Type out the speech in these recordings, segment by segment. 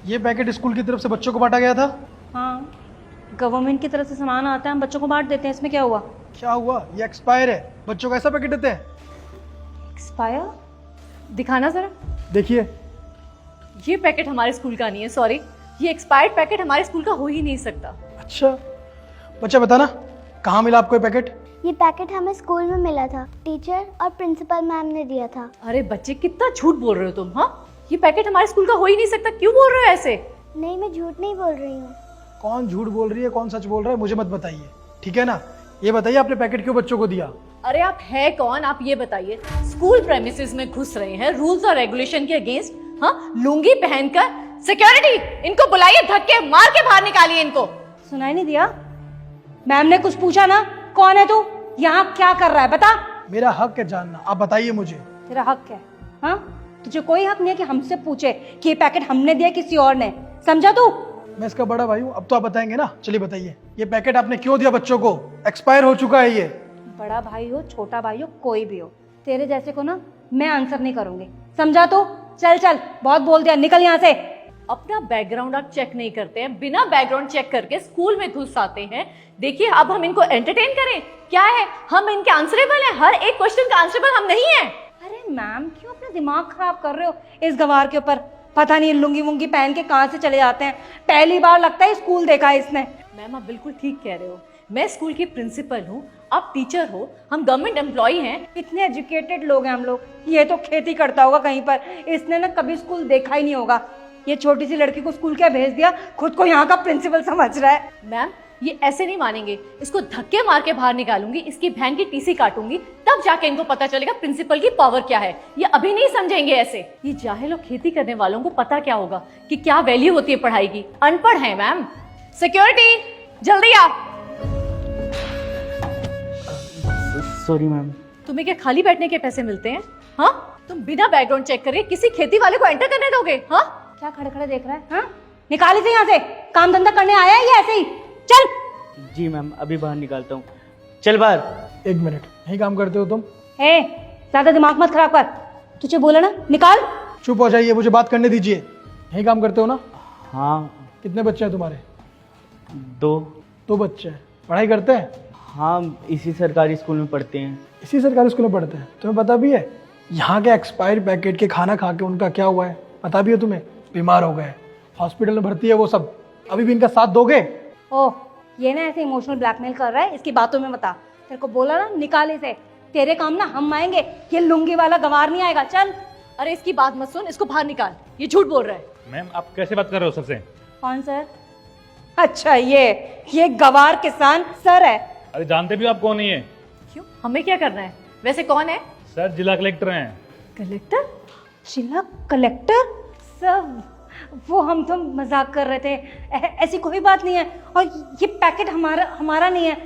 ये packet school की तरफ से बच्चों को बांटा गया था। हाँ, गवर्नमेंट की तरफ से सामान आता है, हम बच्चों को बांट देते हैं, इसमें क्या हुआ? क्या हुआ? ये एक्सपायर है। बच्चों को ऐसा पैकेट देते हैं? एक्सपायर? दिखाना जरा। देखिए। ये पैकेट हमारे स्कूल का नहीं है, सॉरी। ये एक्सपायर्ड पैकेट हमारे स्कूल का हो ही नहीं सकता। अच्छा, बच्चा बताना कहाँ मिला आपको ये पैकेट? ये पैकेट हमें स्कूल में मिला था, टीचर और प्रिंसिपल मैम ने दिया था। अरे बच्चे, कितना झूठ बोल रहे हो तुम। हाँ, ये पैकेट हमारे स्कूल का हो ही नहीं सकता, क्यों बोल रहे हो ऐसे? नहीं, मैं झूठ नहीं बोल रही हूँ। कौन झूठ बोल रही है, कौन सच बोल रहा है, मुझे मत बताइए, ठीक है ना? ये बताइए आपने पैकेट क्यों बच्चों को दिया? अरे आप है कौन, आप ये बताइए। स्कूल प्रेमिसेस में घुस रहे हैं रूल्स और रेगुलेशन के अगेंस्ट, हाँ, लुंगी पहनकर। सिक्योरिटी, इनको बुलाइए, धक्के मार के बाहर निकालिए इनको। सुनाई नहीं दिया? मैम ने कुछ पूछा ना? कौन है तू? यहाँ क्या कर रहा है, बता। मेरा हक है जानना, आप बताइए मुझे। तेरा हक है? हाँ, तुझे कोई हक नहीं है कि हमसे पूछे कि ये पैकेट हमने दिया किसी और ने, समझा तू? मैं इसका बड़ा भाई हूँ, अब तो आप बताएंगे ना। चलिए बताइए, ये पैकेट आपने क्यों दिया बच्चों को? एक्सपायर हो चुका है ये। बड़ा भाई हो, छोटा भाई हो, कोई भी हो, तेरे जैसे को ना मैं आंसर नहीं करूंगी, समझा तू? चल चल, बहुत बोल दिया, निकल यहाँ से। अपना बैकग्राउंड आप चेक नहीं करते हैं, बिना बैकग्राउंड चेक करके स्कूल में घुस आते हैं। देखिए, अब हम इनको एंटरटेन करें? क्या है, हम इनके आंसरेबल हैं? हर एक क्वेश्चन का आंसरेबल हम नहीं है। अरे मैम, क्यों अपना दिमाग खराब कर रहे हो इस गवार के ऊपर? पता नहीं लुंगी वुंगी पहन के कहाँ से चले जाते हैं, पहली बार लगता है स्कूल देखा है इसने। मैम, आप बिल्कुल ठीक कह रहे हो। मैं स्कूल की प्रिंसिपल हूँ, आप टीचर हो, हम गवर्नमेंट एम्प्लॉय हैं। इतने एजुकेटेड लोग हैं हम लोग, ये तो खेती करता होगा कहीं पर, इसने ना कभी स्कूल देखा ही नहीं होगा। ये छोटी सी लड़की को स्कूल क्या भेज दिया, खुद को यहाँ का प्रिंसिपल समझ रहा है। मैम, ये ऐसे नहीं मानेंगे, इसको धक्के मार के बाहर निकालूंगी, इसकी बहन की टीसी काटूंगी, तब जाके इनको पता चलेगा प्रिंसिपल की पावर क्या है। ये अभी नहीं समझेंगे ऐसे। ये जाहिल और खेती करने वालों को पता क्या होगा कि क्या वैल्यू होती है पढ़ाई की। अनपढ़ है मैम। सिक्योरिटी, जल्दी आ। Sorry ma'am. तुम्हें क्या खाली बैठने के पैसे मिलते हैं? हाँ, तुम बिना बैकग्राउंड चेक करे किसी खेती वाले को एंटर करने दोगे? हाँ, क्या खड़े खड़े देख रहा है? हाँ, निकाल इसे यहाँ से, काम धंधा करने आया है ये ऐसे ही? चल। जी मैम, अभी बाहर निकालता हूँ। चल बाहर। एक मिनट, यही काम करते हो तुम? ए, ज्यादा दिमाग मत खराब कर, तुझे बोला ना निकाल। चुप हो जाइए, मुझे बात करने दीजिए। यही काम करते हो ना? हाँ। कितने बच्चे हैं तुम्हारे? 2। 2 बच्चे हैं। पढ़ाई करते हैं? हाँ, इसी सरकारी स्कूल में पढ़ते हैं। इसी सरकारी स्कूल में पढ़ते हैं? तुम्हें पता भी है यहाँ के एक्सपायर्ड पैकेट के खाना खा के उनका क्या हुआ है? पता भी है तुम्हें? बीमार हो गए, हॉस्पिटल में भर्ती है वो सब। अभी भी इनका साथ दोगे? ओह, ये ना ऐसे इमोशनल ब्लैकमेल कर रहा है, इसकी बातों में बता। तेरे को बोला ना निकाल इसे, तेरे काम ना हम आएंगे, ये लुंगी वाला गंवार नहीं आएगा। चल। अरे इसकी बात मत सुन, इसको बाहर निकाल, ये झूठ बोल रहा है। मैम, आप कैसे बात कर रहे हो सबसे? कौन सर? अच्छा, ये गंवार किसान सर है। अरे जानते भी हो आप कौन ही है? क्यों, हमें क्या करना है? वैसे कौन है? सर, जिला कलेक्टर हैं। कलेक्टर? जिला कलेक्टर? सर, वो हम तो मजाक कर रहे थे, ऐसी कोई बात नहीं है। और ये पैकेट हमारा नहीं है।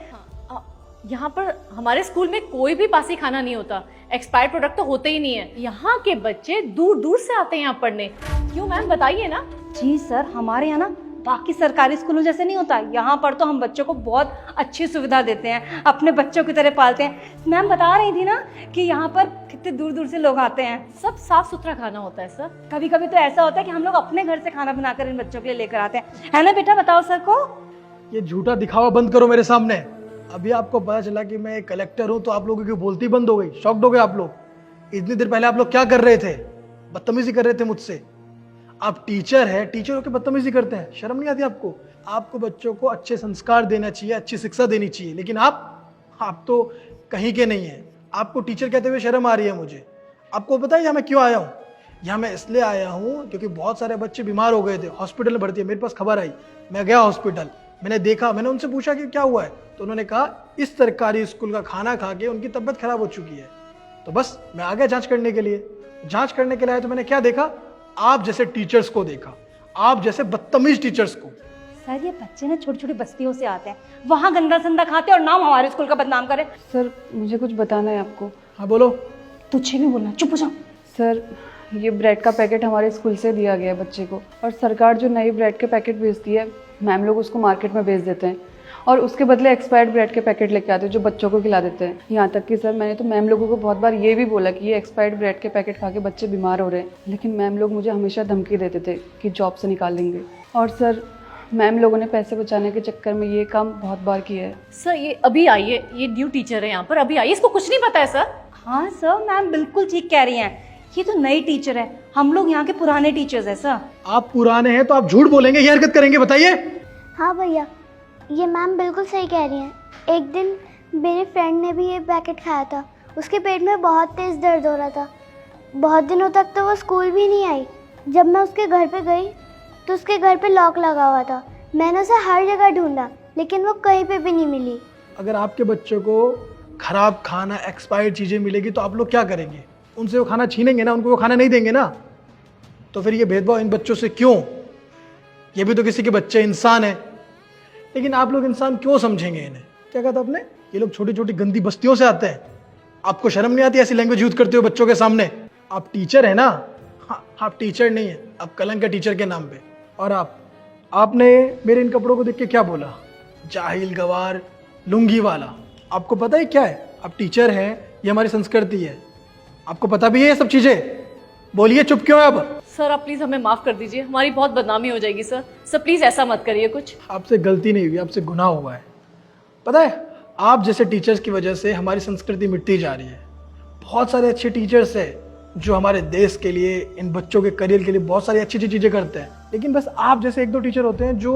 यहाँ पर हमारे स्कूल में कोई भी बासी खाना नहीं होता, एक्सपायर्ड प्रोडक्ट तो होते ही नहीं है। यहाँ के बच्चे दूर दूर से आते हैं यहाँ पढ़ने। क्यों मैम, बताइए ना। जी सर, हमारे यहाँ ना बाकी सरकारी स्कूलों जैसे नहीं होता, यहाँ पर तो हम बच्चों को बहुत अच्छी सुविधा देते हैं, अपने बच्चों की तरह पालते हैं। मैम बता रही थी ना कि यहाँ पर कितने दूर दूर से लोग आते हैं। सब साफ सुथरा खाना होता है सर। कभी कभी तो ऐसा होता है कि हम लोग अपने घर से खाना बनाकर इन बच्चों के लिए लेकर आते हैं, है ना बेटा? बताओ सर को। ये झूठा दिखावा बंद करो मेरे सामने। अभी आपको पता चला कि मैं एक कलेक्टर हूँ तो आप लोगों की बोलती बंद हो गई? शॉक्ड हो गए आप लोग? इतनी देर पहले आप लोग क्या कर रहे थे? बदतमीजी कर रहे थे मुझसे। आप टीचर है, टीचर होकर बदतमीजी करते हैं, शर्म नहीं आती आपको? आपको बच्चों को अच्छे संस्कार देना चाहिए, अच्छी शिक्षा देनी चाहिए, लेकिन आप तो कहीं के नहीं है। आपको टीचर कहते हुए शर्म आ रही है मुझे। आपको पता है यहाँ मैं क्यों आया हूँ? यहाँ मैं इसलिए आया हूँ क्योंकि बहुत सारे बच्चे बीमार हो गए थे, हॉस्पिटल में भर्ती है। मेरे पास खबर आई, मैं गया हॉस्पिटल, मैंने देखा, मैंने उनसे पूछा कि क्या हुआ है, तो उन्होंने कहा इस सरकारी स्कूल का खाना खा के उनकी तबीयत खराब हो चुकी है। तो बस मैं आ गया जांच करने के लिए। जांच करने के लिए आया तो मैंने क्या देखा? आप जैसे टीचर्स को देखा, आप जैसे बदतमीज टीचर्स को। सर, ये बच्चे ना छोटी छोटी बस्तियों से आते हैं, वहाँ गंदा संदा खाते हैं और नाम हमारे स्कूल का बदनाम करे। सर, मुझे कुछ बताना है आपको। हाँ बोलो। तुझे भी बोलना, चुप हो जा। सर, ये ब्रेड का पैकेट हमारे स्कूल से दिया गया है बच्चे को, और सरकार जो नई ब्रेड के पैकेट भेजती है, मैम लोग उसको मार्केट में बेच देते हैं, और उसके बदले एक्सपायर्ड ब्रेड के पैकेट लेके आते हैं जो बच्चों को खिला देते हैं। यहाँ तक कि सर मैंने तो मैम लोगों को बहुत बार ये भी बोला कि ये एक्सपायर्ड ब्रेड के पैकेट खा के बच्चे बीमार हो रहे हैं, लेकिन मैम लोग मुझे हमेशा धमकी देते थे कि जॉब से निकाल देंगे। और सर मैम लोगों ने पैसे बचाने के चक्कर में ये काम बहुत बार किया है। सर ये अभी आई है, ये न्यू टीचर है यहाँ पर, अभी आई है, इसको कुछ नहीं पता है सर। हाँ सर, मैम बिल्कुल ठीक कह रही हैं, ये तो नई टीचर है, हम लोग यहाँ के पुराने टीचर्स हैं सर। आप पुराने हैं तो आप झूठ बोलेंगे, ये हरकत करेंगे, बताइए। हाँ भैया, ये मैम बिल्कुल सही कह रही हैं। एक दिन मेरे फ्रेंड ने भी ये पैकेट खाया था, उसके पेट में बहुत तेज़ दर्द हो रहा था, बहुत दिनों तक तो वो स्कूल भी नहीं आई। जब मैं उसके घर पे गई तो उसके घर पे लॉक लगा हुआ था। मैंने उसे हर जगह ढूंढा लेकिन वो कहीं पे भी नहीं मिली। अगर आपके बच्चों को खराब खाना, एक्सपायर्ड चीज़ें मिलेगी तो आप लोग क्या करेंगे? उनसे वो खाना छीनेंगे ना, उनको वो खाना नहीं देंगे ना। तो फिर ये भेदभाव इन बच्चों से क्यों? ये भी तो किसी के बच्चे, इंसान है। लेकिन आप लोग इंसान क्यों समझेंगे इन्हें? क्या कहा था आपने? ये लोग छोटी छोटी गंदी बस्तियों से आते हैं, आपको शर्म नहीं आती ऐसी लैंग्वेज यूज करते हो बच्चों के सामने? आप टीचर है ना? हाँ, आप टीचर नहीं है, आप कलंक है टीचर के नाम पे। और आपने मेरे इन कपड़ों को देख के क्या बोला? जाहिल, गवार, लुंगी वाला। आपको पता है क्या है? आप टीचर हैं, ये हमारी संस्कृति है, आपको पता भी है ये सब चीजें? बोलिए, चुप क्यों है अब? सर आप प्लीज हमें माफ कर दीजिए, हमारी बहुत बदनामी हो जाएगी सर। सर प्लीज ऐसा मत करिए कुछ। आपसे गलती नहीं हुई, आपसे गुनाह हुआ है। पता है, आप जैसे टीचर्स की वजह से हमारी संस्कृति मिटती जा रही है। बहुत सारे अच्छे टीचर्स हैं जो हमारे देश के लिए, इन बच्चों के करियर के लिए बहुत सारी अच्छी अच्छी चीज़ें करते हैं, लेकिन बस आप जैसे एक दो टीचर होते हैं जो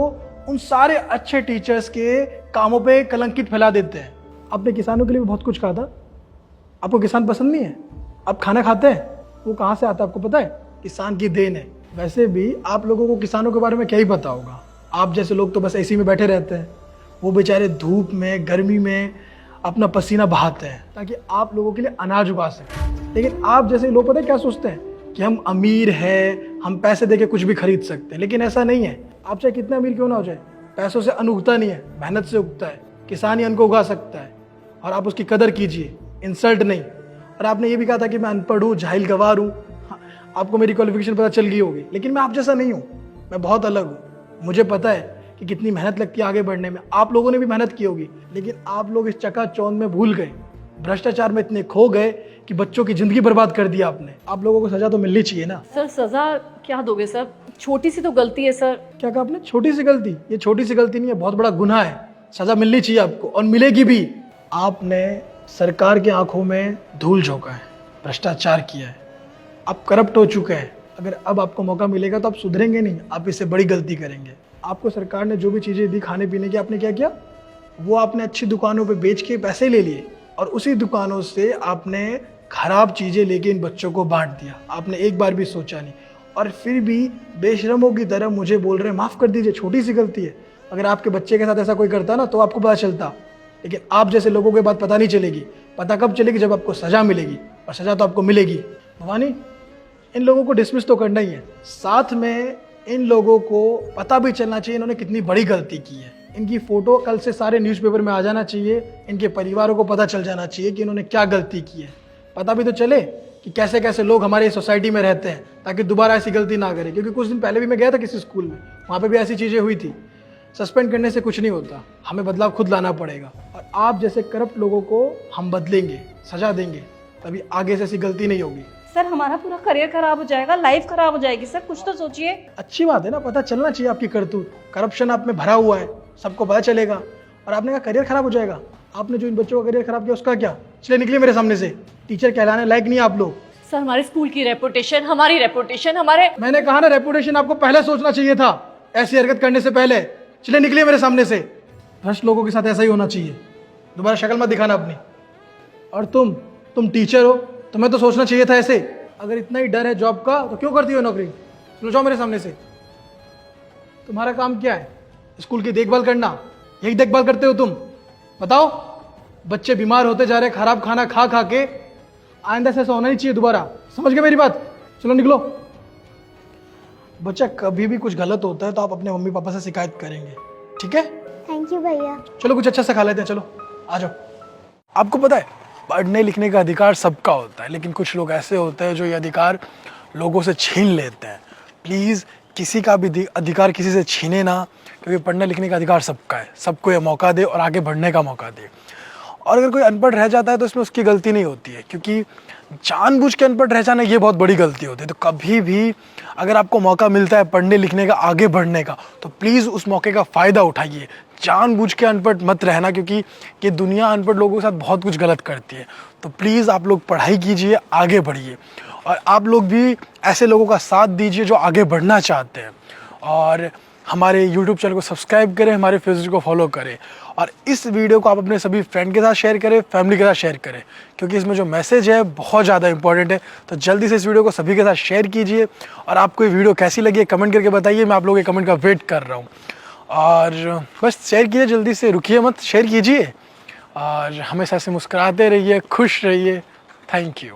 उन सारे अच्छे टीचर्स के कामों पे कलंकित फैला देते हैं। आपने किसानों के लिए भी बहुत कुछ कहा था, आपको किसान पसंद नहीं है, आप खाना खाते हैं, वो कहाँ से आता है आपको पता है? किसान की देन है। वैसे भी आप लोगों को किसानों के बारे में क्या ही पता होगा, आप जैसे लोग तो बस एसी में बैठे रहते हैं। वो बेचारे धूप में, गर्मी में अपना पसीना बहाते हैं ताकि आप लोगों के लिए अनाज उगा सकें। लेकिन आप जैसे लोग पता है क्या सोचते हैं? कि हम अमीर हैं, हम पैसे देके कुछ भी खरीद सकते हैं। लेकिन ऐसा नहीं है। आप चाहे कितने अमीर क्यों ना हो जाए, पैसों से अन्न उगता नहीं है, मेहनत से उगता है। किसान ही अन्न को उगा सकता है और आप उसकी कदर कीजिए, इंसल्ट नहीं। और आपने ये भी कहा था कि मैं अनपढ़ हूँ, जाहिल, गवार हूँ। हाँ, आपको मेरी क्वालिफिकेशन पता चल गई होगी, लेकिन मैं आप जैसा नहीं हूँ, मैं बहुत अलग हूँ। मुझे पता है कि कितनी मेहनत लगती है आगे बढ़ने में। आप लोगों ने भी मेहनत की होगी, लेकिन आप लोग इस चकाचौंध में भूल गए, भ्रष्टाचार में इतने खो गए कि बच्चों की जिंदगी बर्बाद कर दी आपने। आप लोगों को सजा तो मिलनी चाहिए ना। सर सजा क्या दोगे सर? छोटी सी तो गलती है सर। क्या कहा आपने? छोटी सी गलती? ये छोटी सी गलती नहीं है, बहुत बड़ा गुनाह है। सजा मिलनी चाहिए आपको और मिलेगी भी। आपने सरकार की आंखों में धूल झोंका है, भ्रष्टाचार किया है, आप करप्ट हो चुके हैं। अगर अब आपको मौका मिलेगा तो आप सुधरेंगे नहीं, आप इससे बड़ी गलती करेंगे। आपको सरकार ने जो भी चीज़ें दी खाने पीने की, आपने क्या किया? वो आपने अच्छी दुकानों पे बेच के पैसे ले लिए और उसी दुकानों से आपने खराब चीज़ें लेके इन बच्चों को बांट दिया। आपने एक बार भी सोचा नहीं और फिर भी बेशरमों की तरह मुझे बोल रहे हैं माफ़ कर दीजिए, छोटी सी गलती है। अगर आपके बच्चे के साथ ऐसा कोई करता ना तो आपको पता चलता, लेकिन आप जैसे लोगों के बात पता नहीं चलेगी। पता कब चलेगी? जब आपको सज़ा मिलेगी, और सज़ा तो आपको मिलेगी। भवानी, इन लोगों को डिसमिस तो करना ही है, साथ में इन लोगों को पता भी चलना चाहिए इन्होंने कितनी बड़ी गलती की है। इनकी फ़ोटो कल से सारे न्यूज़पेपर में आ जाना चाहिए, इनके परिवारों को पता चल जाना चाहिए कि इन्होंने क्या गलती की है। पता भी तो चले कि कैसे कैसे लोग हमारे सोसाइटी में रहते हैं, ताकि दोबारा ऐसी गलती ना करें। क्योंकि कुछ दिन पहले भी मैं गया था किसी स्कूल में, वहाँ पे भी ऐसी चीज़ें हुई थी। सस्पेंड करने से कुछ नहीं होता, हमें बदलाव खुद लाना पड़ेगा। और आप जैसे करप्ट लोगों को हम बदलेंगे, सजा देंगे, तभी आगे से ऐसी गलती नहीं होगी। सर हमारा पूरा करियर खराब हो जाएगा, लाइफ खराब हो जाएगी सर, कुछ तो सोचिए। अच्छी बात है ना, पता चलना चाहिए आपकी करतूत। करप्शन आप में भरा हुआ है, सबको पता चलेगा। और आपने कहा करियर खराब हो जाएगा, आपने जो इन बच्चों का करियर खराब किया उसका क्या? चले निकलिए मेरे सामने से, टीचर कहलाने लायक नहीं आप लोग। सर हमारे स्कूल की रेपुटेशन, हमारी रेपुटेशन, हमारे मैंने कहा ना, रेपुटेशन आपको पहले सोचना चाहिए था, ऐसी हरकत करने से पहले। चले निकलिए मेरे सामने से। भ्रष्ट लोगों के साथ ऐसा ही होना चाहिए, दोबारा शक्ल मत दिखाना अपनी। और तुम टीचर हो, तुम्हें तो सोचना चाहिए था ऐसे। अगर इतना ही डर है जॉब का तो क्यों करती हो नौकरी? चलो जाओ मेरे सामने से। तुम्हारा काम क्या है? स्कूल की देखभाल करना, यही देखभाल करते हो तुम? बताओ, बच्चे बीमार होते जा रहे खराब खाना खा खा के। आइंदा से ऐसा होना नहीं चाहिए दोबारा, समझ गए मेरी बात? चलो निकलो। बच्चा कभी भी कुछ गलत होता है तो आप अपने मम्मी पापा से शिकायत करेंगे, ठीक है? थैंक यू भैया। चलो कुछ अच्छा सा खा लेते हैं, चलो आ जाओ। आपको पता है, पढ़ने लिखने का अधिकार सबका होता है, लेकिन कुछ लोग ऐसे होते हैं जो ये अधिकार लोगों से छीन लेते हैं। प्लीज़ किसी का भी अधिकार किसी से छीने ना, क्योंकि पढ़ने लिखने का अधिकार सबका है, सबको ये मौका दे और आगे बढ़ने का मौका दे। और अगर कोई अनपढ़ रह जाता है तो इसमें उसकी गलती नहीं होती है, क्योंकि जानबूझ के अनपढ़ रह जाना ये बहुत बड़ी गलती होती है। तो कभी भी अगर आपको मौका मिलता है पढ़ने लिखने का, आगे बढ़ने का, तो प्लीज़ उस मौके का फ़ायदा उठाइए। जानबूझ के अनपढ़ मत रहना, क्योंकि ये दुनिया अनपढ़ लोगों के साथ बहुत कुछ गलत करती है। तो प्लीज़ आप लोग पढ़ाई कीजिए, आगे बढ़िए, और आप लोग भी ऐसे लोगों का साथ दीजिए जो आगे बढ़ना चाहते हैं। और हमारे YouTube चैनल को सब्सक्राइब करें, हमारे फेसबुक को फॉलो करें, और इस वीडियो को आप अपने सभी फ्रेंड के साथ शेयर करें, फैमिली के साथ शेयर करें, क्योंकि इसमें जो मैसेज है बहुत ज़्यादा इंपॉर्टेंट है। तो जल्दी से इस वीडियो को सभी के साथ शेयर कीजिए, और आपको ये वीडियो कैसी लगी है कमेंट करके बताइए। मैं आप लोगों के कमेंट का वेट कर रहा हूँ। और बस शेयर कीजिए, जल्दी से रुकिए मत, शेयर कीजिए, और हमेशा से मुस्कुराते रहिए, खुश रहिए। Thank you.